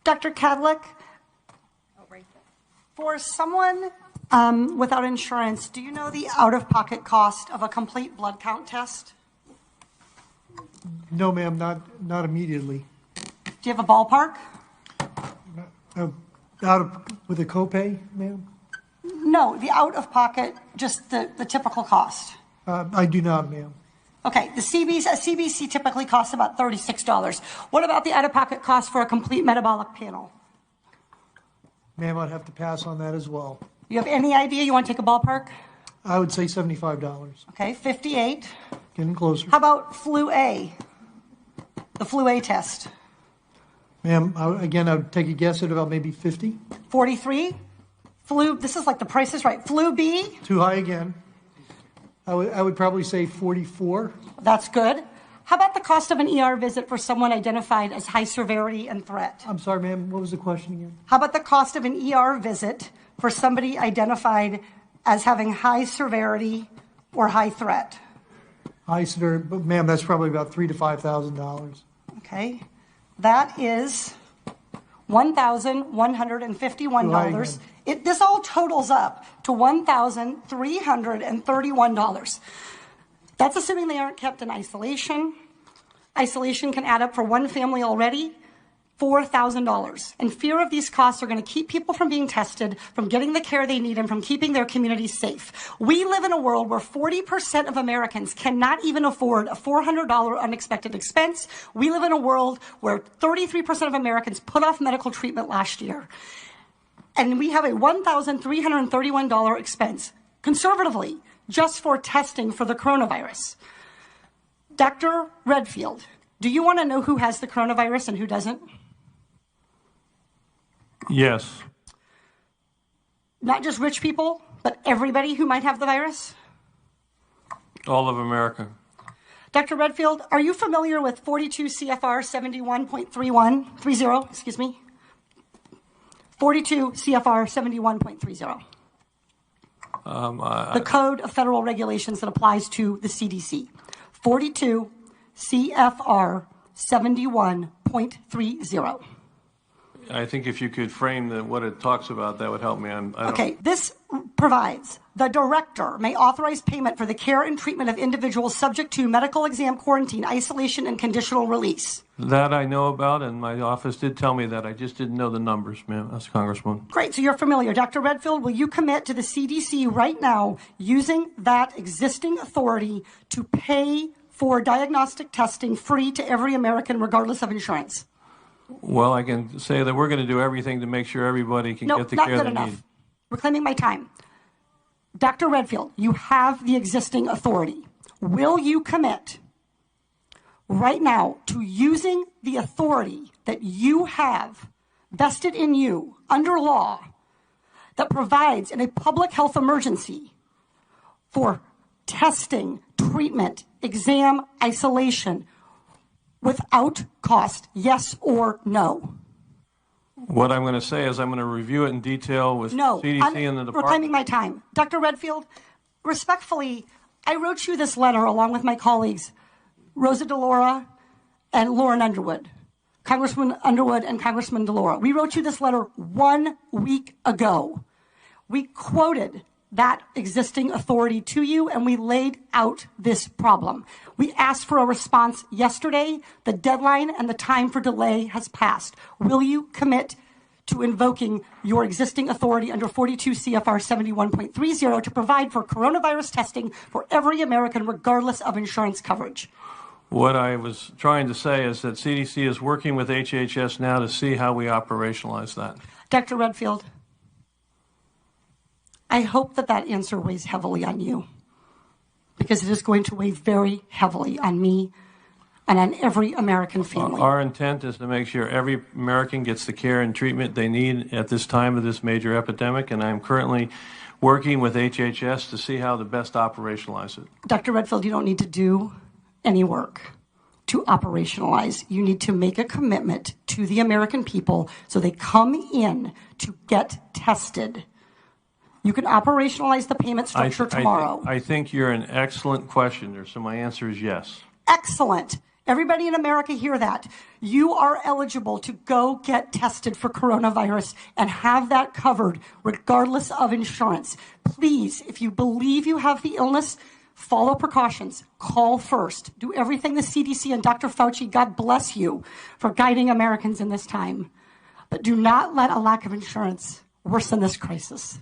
Dr. Kadlik, for someone without insurance, do you know the out-of-pocket cost of a complete blood count test? No, ma'am, not immediately. Do you have a ballpark? With a copay, ma'am? No, the out-of-pocket, just the typical cost. I do not, ma'am. Okay, a CBC typically costs about $36. What about the out-of-pocket cost for a complete metabolic panel? Ma'am, I'd have to pass on that as well. You have any idea? You want to take a ballpark? I would say $75. Okay, 58. Getting closer. How about flu A? The flu A test. Ma'am, again, I would take a guess at about maybe 50. 43. Flu, this is like the Price is Right. Flu B. Too high again. I would probably say 44. That's good. How about the cost of an ER visit for someone identified as high severity and threat? I'm sorry, ma'am, what was the question again? How about the cost of an ER visit for somebody identified as having high severity or high threat? High severity, but ma'am, that's probably about $3,000 to $5,000. Okay. That is $1,151. This all totals up to $1,331. That's assuming they aren't kept in isolation. Isolation can add up for one family already, $4,000. And fear of these costs are going to keep people from being tested, from getting the care they need, and from keeping their communities safe. We live in a world where 40% of Americans cannot even afford a $400 unexpected expense. We live in a world where 33% of Americans put off medical treatment last year. And we have a $1,331 expense, conservatively, just for testing for the coronavirus. Dr. Redfield, do you want to know who has the coronavirus and who doesn't? Yes. Not just rich people, but everybody who might have the virus? All of America. Dr. Redfield, are you familiar with 42 CFR 71.30, excuse me? 42 CFR 71.30. The Code of Federal Regulations that applies to the CDC. 42 CFR 71.30. I think if you could frame what it talks about, that would help me. Okay, this provides the director may authorize payment for the care and treatment of individuals subject to medical exam, quarantine, isolation, and conditional release. That I know about, and my office did tell me that. I just didn't know the numbers, ma'am. That's Congresswoman. Great, so you're familiar. Dr. Redfield, will you commit to the CDC right now using that existing authority to pay for diagnostic testing free to every American regardless of insurance? Well, I can say that we're going to do everything to make sure everybody can get the care they need. No, not good enough. Reclaiming my time. Dr. Redfield, you have the existing authority. Will you commit right now to using the authority that you have vested in you under law that provides in a public health emergency for testing, treatment, exam, isolation, without cost, yes or no? What I'm going to say is I'm going to review it in detail with CDC and the department. Reclaiming my time. Dr. Redfield, respectfully, I wrote you this letter along with my colleagues, Rosa DeLaura and Lauren Underwood, Congressman Underwood and Congressman DeLaura. We wrote you this letter 1 week ago. We quoted that existing authority to you, and we laid out this problem. We asked for a response yesterday. The deadline and the time for delay has passed. Will you commit to invoking your existing authority under 42 CFR 71.30 to provide for coronavirus testing for every American regardless of insurance coverage? What I was trying to say is that CDC is working with HHS now to see how we operationalize that. Dr. Redfield, I hope that that answer weighs heavily on you, because it is going to weigh very heavily on me and on every American family. Our intent is to make sure every American gets the care and treatment they need at this time of this major epidemic, and I'm currently working with HHS to see how to best operationalize it. Dr. Redfield, you don't need to do any work to operationalize. You need to make a commitment to the American people so they come in to get tested. You can operationalize the payment structure tomorrow. I think you're an excellent questioner, so my answer is yes. Excellent. Everybody in America hear that. You are eligible to go get tested for coronavirus and have that covered regardless of insurance. Please, if you believe you have the illness, follow precautions. Call first. Do everything the CDC and Dr. Fauci, God bless you, for guiding Americans in this time. But do not let a lack of insurance worsen this crisis.